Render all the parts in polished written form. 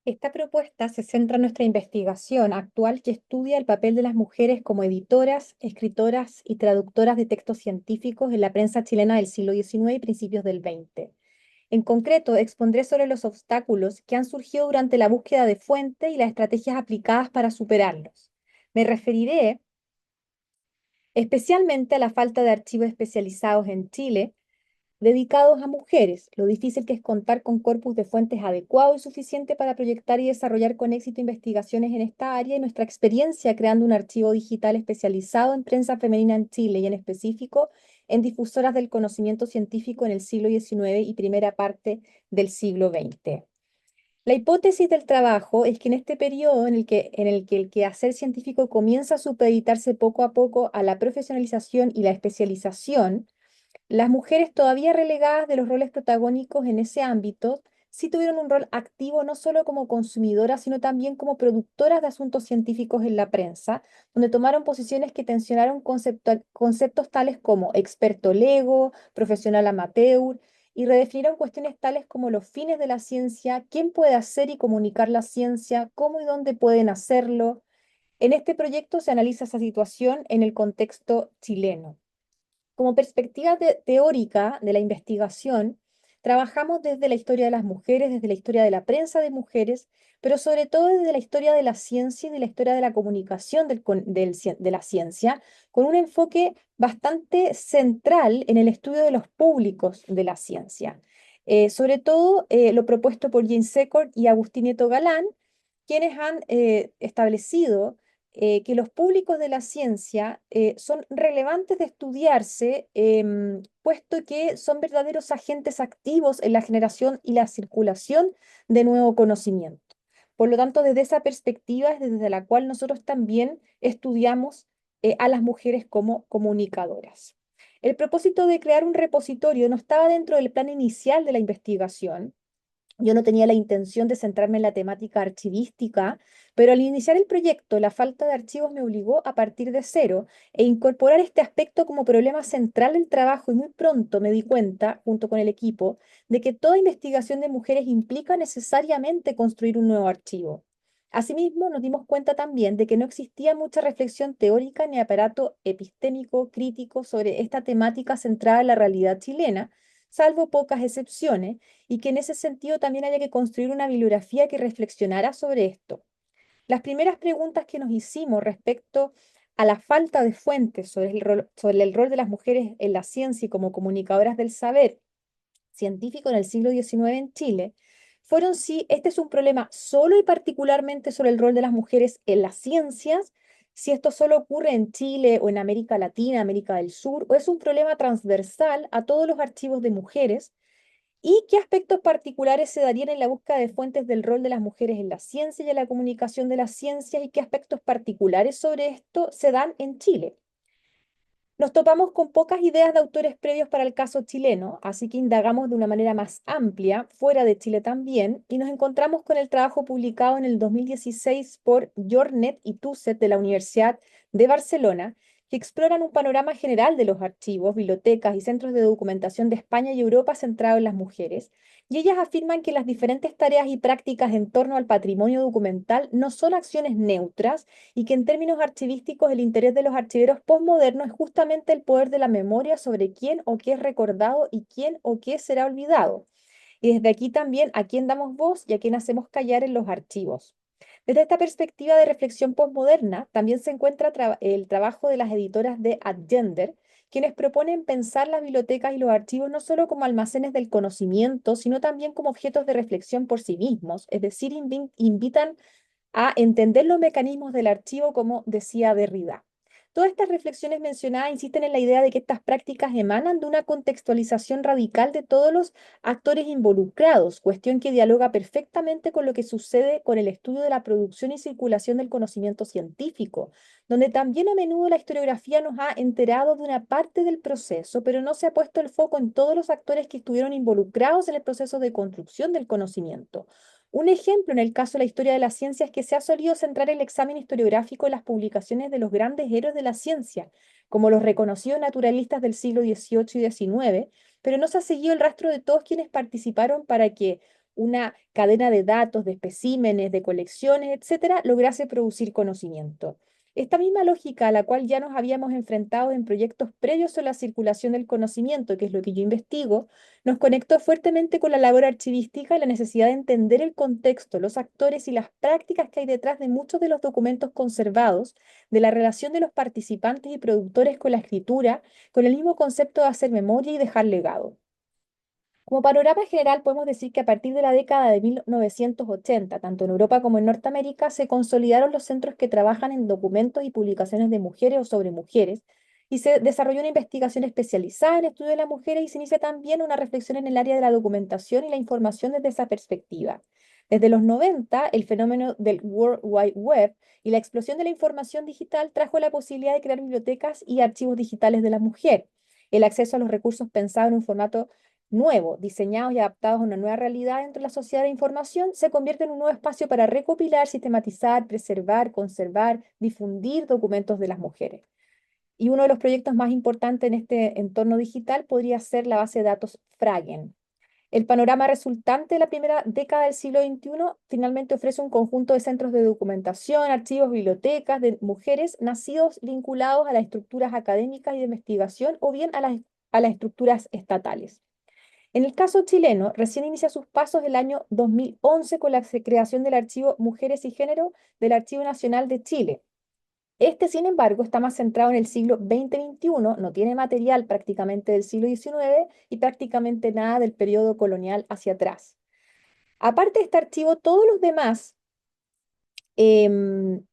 Esta propuesta se centra en nuestra investigación actual que estudia el papel de las mujeres como editoras, escritoras y traductoras de textos científicos en la prensa chilena del siglo XIX y principios del XX. En concreto, expondré sobre los obstáculos que han surgido durante la búsqueda de fuente y las estrategias aplicadas para superarlos. Me referiré especialmente a la falta de archivos especializados en Chile dedicados a mujeres, lo difícil que es contar con corpus de fuentes adecuado y suficiente para proyectar y desarrollar con éxito investigaciones en esta área y nuestra experiencia creando un archivo digital especializado en prensa femenina en Chile y en específico en difusoras del conocimiento científico en el siglo XIX y primera parte del siglo XX. La hipótesis del trabajo es que en este periodo en el que el quehacer científico comienza a supeditarse poco a poco a la profesionalización y la especialización, las mujeres todavía relegadas de los roles protagónicos en ese ámbito sí tuvieron un rol activo no solo como consumidoras, sino también como productoras de asuntos científicos en la prensa, donde tomaron posiciones que tensionaron conceptos tales como experto lego, profesional amateur, y redefinieron cuestiones tales como los fines de la ciencia, quién puede hacer y comunicar la ciencia, cómo y dónde pueden hacerlo. En este proyecto se analiza esa situación en el contexto chileno. Como perspectiva teórica de la investigación, trabajamos desde la historia de las mujeres, desde la historia de la prensa de mujeres, pero sobre todo desde la historia de la ciencia y de la historia de la comunicación de la ciencia, con un enfoque bastante central en el estudio de los públicos de la ciencia. Sobre todo lo propuesto por Jane Secord y Agustín Nieto Galán, quienes han establecido que los públicos de la ciencia son relevantes de estudiarse, puesto que son verdaderos agentes activos en la generación y la circulación de nuevo conocimiento. Por lo tanto, desde esa perspectiva es desde la cual nosotros también estudiamos a las mujeres como comunicadoras. El propósito de crear un repositorio no estaba dentro del plan inicial de la investigación. Yo no tenía la intención de centrarme en la temática archivística, pero al iniciar el proyecto, la falta de archivos me obligó a partir de cero e incorporar este aspecto como problema central del trabajo y muy pronto me di cuenta, junto con el equipo, de que toda investigación de mujeres implica necesariamente construir un nuevo archivo. Asimismo, nos dimos cuenta también de que no existía mucha reflexión teórica ni aparato epistémico crítico sobre esta temática centrada en la realidad chilena, salvo pocas excepciones y que en ese sentido también había que construir una bibliografía que reflexionara sobre esto. Las primeras preguntas que nos hicimos respecto a la falta de fuentes sobre el rol de las mujeres en la ciencia y como comunicadoras del saber científico en el siglo XIX en Chile fueron si este es un problema solo y particularmente sobre el rol de las mujeres en las ciencias, si esto solo ocurre en Chile o en América Latina, América del Sur, o es un problema transversal a todos los archivos de mujeres. ¿Y qué aspectos particulares se darían en la búsqueda de fuentes del rol de las mujeres en la ciencia y en la comunicación de las ciencias? ¿Y qué aspectos particulares sobre esto se dan en Chile? Nos topamos con pocas ideas de autores previos para el caso chileno, así que indagamos de una manera más amplia, fuera de Chile también, y nos encontramos con el trabajo publicado en el 2016 por Jornet y Tusset de la Universidad de Barcelona, que exploran un panorama general de los archivos, bibliotecas y centros de documentación de España y Europa centrado en las mujeres. Y ellas afirman que las diferentes tareas y prácticas en torno al patrimonio documental no son acciones neutras, y que en términos archivísticos el interés de los archiveros postmodernos es justamente el poder de la memoria sobre quién o qué es recordado y quién o qué será olvidado. Y desde aquí también a quién damos voz y a quién hacemos callar en los archivos. Desde esta perspectiva de reflexión postmoderna, también se encuentra el trabajo de las editoras de Adgender, quienes proponen pensar las bibliotecas y los archivos no solo como almacenes del conocimiento, sino también como objetos de reflexión por sí mismos, es decir, invitan a entender los mecanismos del archivo, como decía Derrida. Todas estas reflexiones mencionadas insisten en la idea de que estas prácticas emanan de una contextualización radical de todos los actores involucrados, cuestión que dialoga perfectamente con lo que sucede con el estudio de la producción y circulación del conocimiento científico, donde también a menudo la historiografía nos ha enterado de una parte del proceso, pero no se ha puesto el foco en todos los actores que estuvieron involucrados en el proceso de construcción del conocimiento. Un ejemplo en el caso de la historia de la ciencia es que se ha solido centrar el examen historiográfico en las publicaciones de los grandes héroes de la ciencia, como los reconocidos naturalistas del siglo XVIII y XIX, pero no se ha seguido el rastro de todos quienes participaron para que, una cadena de datos, de especímenes, de colecciones, etcétera, lograse producir conocimiento. Esta misma lógica a la cual ya nos habíamos enfrentado en proyectos previos a la circulación del conocimiento, que es lo que yo investigo, nos conectó fuertemente con la labor archivística y la necesidad de entender el contexto, los actores y las prácticas que hay detrás de muchos de los documentos conservados, de la relación de los participantes y productores con la escritura, con el mismo concepto de hacer memoria y dejar legado. Como panorama general, podemos decir que a partir de la década de 1980, tanto en Europa como en Norteamérica, se consolidaron los centros que trabajan en documentos y publicaciones de mujeres o sobre mujeres, y se desarrolló una investigación especializada en estudio de las mujeres y se inicia también una reflexión en el área de la documentación y la información desde esa perspectiva. Desde los 90, el fenómeno del World Wide Web y la explosión de la información digital trajo la posibilidad de crear bibliotecas y archivos digitales de la mujer. El acceso a los recursos pensados en un formato nuevo, diseñados y adaptados a una nueva realidad dentro de la sociedad de información, se convierte en un nuevo espacio para recopilar, sistematizar, preservar, conservar, difundir documentos de las mujeres. Y uno de los proyectos más importantes en este entorno digital podría ser la base de datos Fragen. El panorama resultante de la primera década del siglo XXI finalmente ofrece un conjunto de centros de documentación, archivos, bibliotecas de mujeres nacidos vinculados a las estructuras académicas y de investigación o bien a las estructuras estatales. En el caso chileno, recién inicia sus pasos el año 2011 con la creación del Archivo Mujeres y Género del Archivo Nacional de Chile. Este, sin embargo, está más centrado en el siglo XX-XXI, no tiene material prácticamente del siglo XIX y prácticamente nada del periodo colonial hacia atrás. Aparte de este archivo, todos los demás em,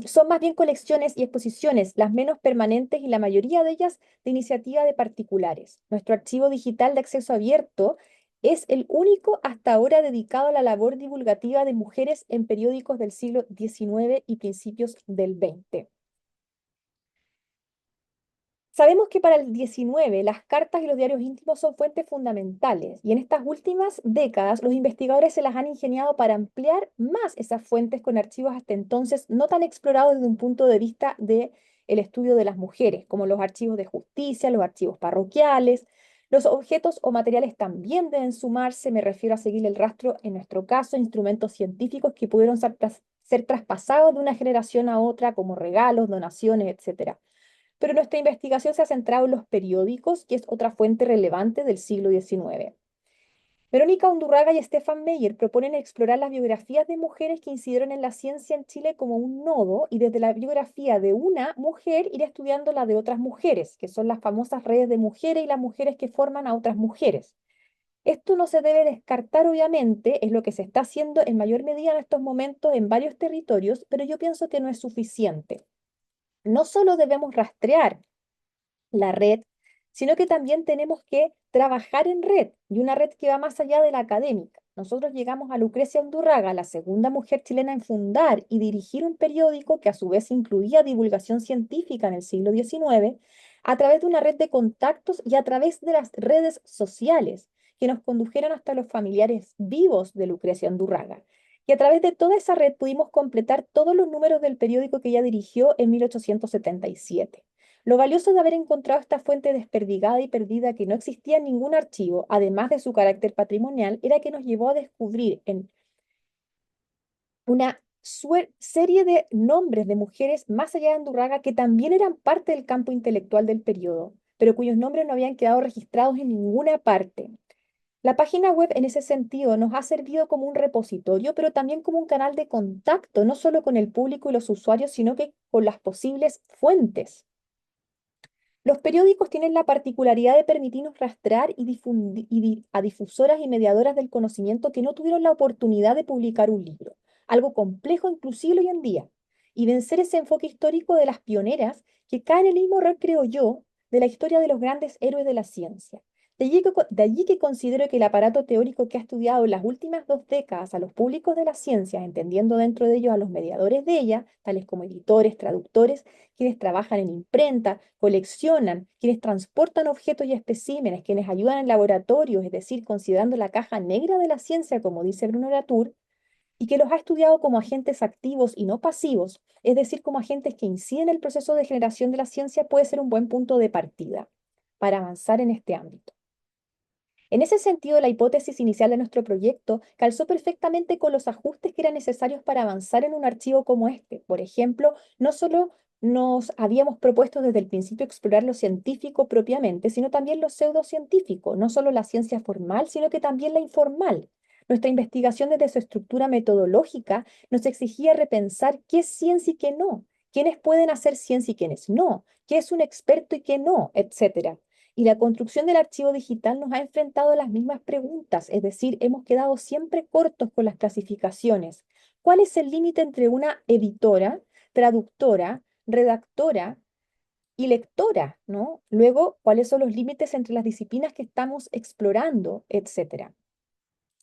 son más bien colecciones y exposiciones, las menos permanentes y la mayoría de ellas de iniciativa de particulares. Nuestro archivo digital de acceso abierto es el único hasta ahora dedicado a la labor divulgativa de mujeres en periódicos del siglo XIX y principios del XX. Sabemos que para el 19 las cartas y los diarios íntimos son fuentes fundamentales y en estas últimas décadas los investigadores se las han ingeniado para ampliar más esas fuentes con archivos hasta entonces no tan explorados desde un punto de vista del estudio de las mujeres, como los archivos de justicia, los archivos parroquiales. Los objetos o materiales también deben sumarse, me refiero a seguir el rastro, en nuestro caso, instrumentos científicos que pudieron ser traspasados de una generación a otra como regalos, donaciones, etcétera, pero nuestra investigación se ha centrado en los periódicos, que es otra fuente relevante del siglo XIX. Verónica Undurraga y Stefan Meyer proponen explorar las biografías de mujeres que incidieron en la ciencia en Chile como un nodo y desde la biografía de una mujer ir estudiando la de otras mujeres, que son las famosas redes de mujeres y las mujeres que forman a otras mujeres. Esto no se debe descartar, obviamente, es lo que se está haciendo en mayor medida en estos momentos en varios territorios, pero yo pienso que no es suficiente. No solo debemos rastrear la red, sino que también tenemos que trabajar en red y una red que va más allá de la académica. Nosotros llegamos a Lucrecia Undurraga, la segunda mujer chilena en fundar y dirigir un periódico que a su vez incluía divulgación científica en el siglo XIX, a través de una red de contactos y a través de las redes sociales que nos condujeron hasta los familiares vivos de Lucrecia Undurraga. Y a través de toda esa red pudimos completar todos los números del periódico que ella dirigió en 1877. Lo valioso de haber encontrado esta fuente desperdigada y perdida que no existía en ningún archivo, además de su carácter patrimonial, era que nos llevó a descubrir en una serie de nombres de mujeres más allá de Andurraga que también eran parte del campo intelectual del periodo, pero cuyos nombres no habían quedado registrados en ninguna parte. La página web en ese sentido nos ha servido como un repositorio, pero también como un canal de contacto, no solo con el público y los usuarios, sino que con las posibles fuentes. Los periódicos tienen la particularidad de permitirnos rastrear y difundir a difusoras y mediadoras del conocimiento que no tuvieron la oportunidad de publicar un libro, algo complejo inclusive hoy en día, y vencer ese enfoque histórico de las pioneras que cae en el mismo error, creo yo, de la historia de los grandes héroes de la ciencia. De allí que considero que el aparato teórico que ha estudiado en las últimas 2 décadas a los públicos de las ciencias, entendiendo dentro de ellos a los mediadores de ella, tales como editores, traductores, quienes trabajan en imprenta, coleccionan, quienes transportan objetos y especímenes, quienes ayudan en laboratorios, es decir, considerando la caja negra de la ciencia, como dice Bruno Latour, y que los ha estudiado como agentes activos y no pasivos, es decir, como agentes que inciden en el proceso de generación de la ciencia, puede ser un buen punto de partida para avanzar en este ámbito. En ese sentido, la hipótesis inicial de nuestro proyecto calzó perfectamente con los ajustes que eran necesarios para avanzar en un archivo como este. Por ejemplo, no solo nos habíamos propuesto desde el principio explorar lo científico propiamente, sino también lo pseudocientífico, no solo la ciencia formal, sino que también la informal. Nuestra investigación desde su estructura metodológica nos exigía repensar qué es ciencia y qué no, quiénes pueden hacer ciencia y quiénes no, qué es un experto y qué no, etcétera. Y la construcción del archivo digital nos ha enfrentado a las mismas preguntas, es decir, hemos quedado siempre cortos con las clasificaciones. ¿Cuál es el límite entre una editora, traductora, redactora y lectora, ¿no? Luego, ¿cuáles son los límites entre las disciplinas que estamos explorando, etcétera?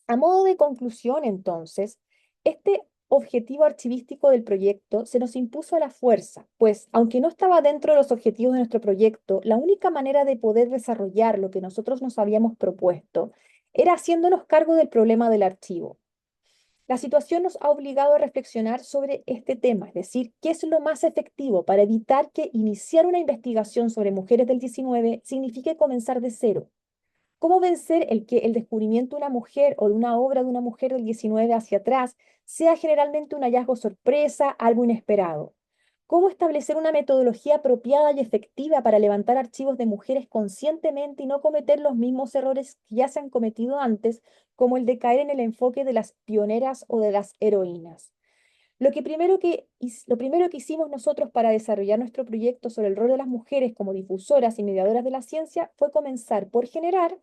A modo de conclusión, entonces, este objetivo archivístico del proyecto se nos impuso a la fuerza, pues aunque no estaba dentro de los objetivos de nuestro proyecto, la única manera de poder desarrollar lo que nosotros nos habíamos propuesto era haciéndonos cargo del problema del archivo. La situación nos ha obligado a reflexionar sobre este tema, es decir, qué es lo más efectivo para evitar que iniciar una investigación sobre mujeres del 19 signifique comenzar de cero. ¿Cómo vencer el que el descubrimiento de una mujer o de una obra de una mujer del 19 hacia atrás sea generalmente un hallazgo sorpresa, algo inesperado? ¿Cómo establecer una metodología apropiada y efectiva para levantar archivos de mujeres conscientemente y no cometer los mismos errores que ya se han cometido antes, como el de caer en el enfoque de las pioneras o de las heroínas? Lo primero que hicimos nosotros para desarrollar nuestro proyecto sobre el rol de las mujeres como difusoras y mediadoras de la ciencia fue comenzar por generar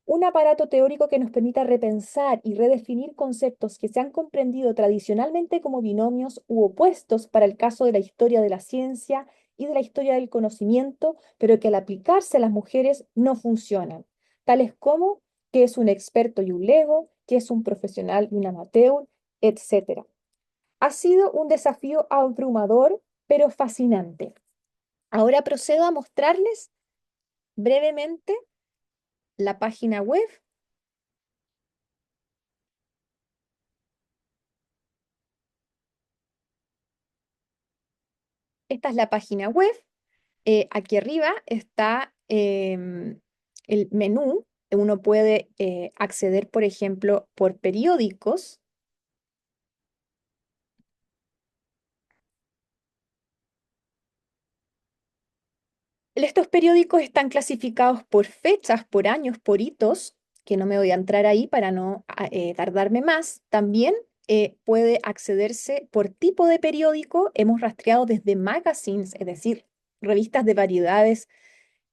un aparato teórico que nos permita repensar y redefinir conceptos que se han comprendido tradicionalmente como binomios u opuestos para el caso de la historia de la ciencia y de la historia del conocimiento, pero que al aplicarse a las mujeres no funcionan, tales como qué es un experto y un lego, qué es un profesional y un amateur, etcétera. Ha sido un desafío abrumador, pero fascinante. Ahora procedo a mostrarles brevemente la página web. Esta es la página web. Aquí arriba está el menú. Uno puede acceder, por ejemplo, por periódicos. Estos periódicos están clasificados por fechas, por años, por hitos, que no me voy a entrar ahí para no tardarme más. También puede accederse por tipo de periódico. Hemos rastreado desde magazines, es decir, revistas de variedades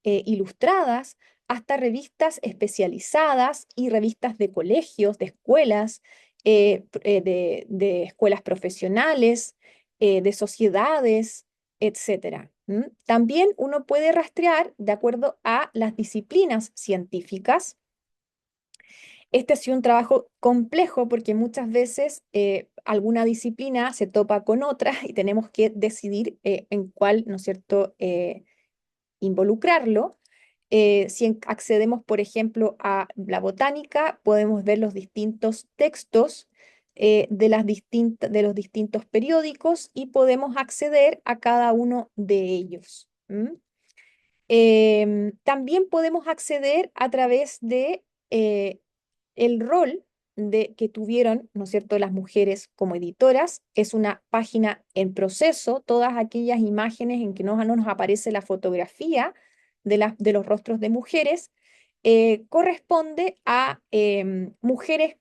ilustradas, hasta revistas especializadas y revistas de colegios, de escuelas, de escuelas profesionales, de sociedades, etcétera. ¿M? También uno puede rastrear de acuerdo a las disciplinas científicas. Este ha sido un trabajo complejo porque muchas veces alguna disciplina se topa con otra y tenemos que decidir en cuál, ¿no es cierto?, involucrarlo. Si accedemos, por ejemplo, a la botánica, podemos ver los distintos textos de los distintos periódicos y podemos acceder a cada uno de ellos. ¿M? También podemos acceder a través de el rol que tuvieron, ¿no es cierto?, las mujeres como editoras. Es una página en proceso, todas aquellas imágenes en que no nos aparece la fotografía de los rostros de mujeres, corresponde a mujeres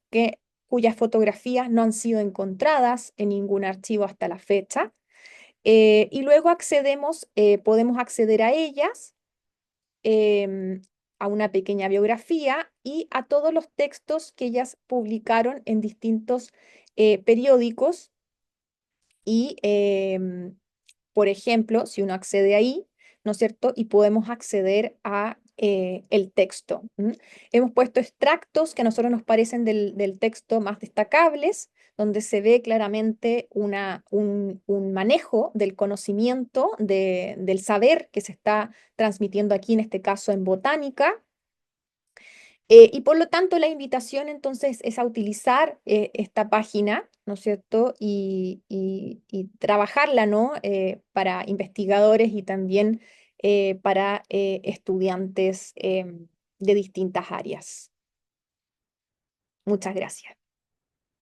cuyas fotografías no han sido encontradas en ningún archivo hasta la fecha. Y luego podemos acceder a ellas, em, a una pequeña biografía y a todos los textos que ellas publicaron en distintos periódicos. Y, por ejemplo, si uno accede ahí, ¿no es cierto? Y podemos acceder a el texto. ¿M? Hemos puesto extractos que a nosotros nos parecen del texto más destacables, donde se ve claramente un manejo del conocimiento, del saber que se está transmitiendo aquí, en este caso en botánica. Y por lo tanto, la invitación entonces es a utilizar esta página, ¿no es cierto? Y trabajarla, ¿no? Para investigadores y también para estudiantes de distintas áreas. Muchas gracias.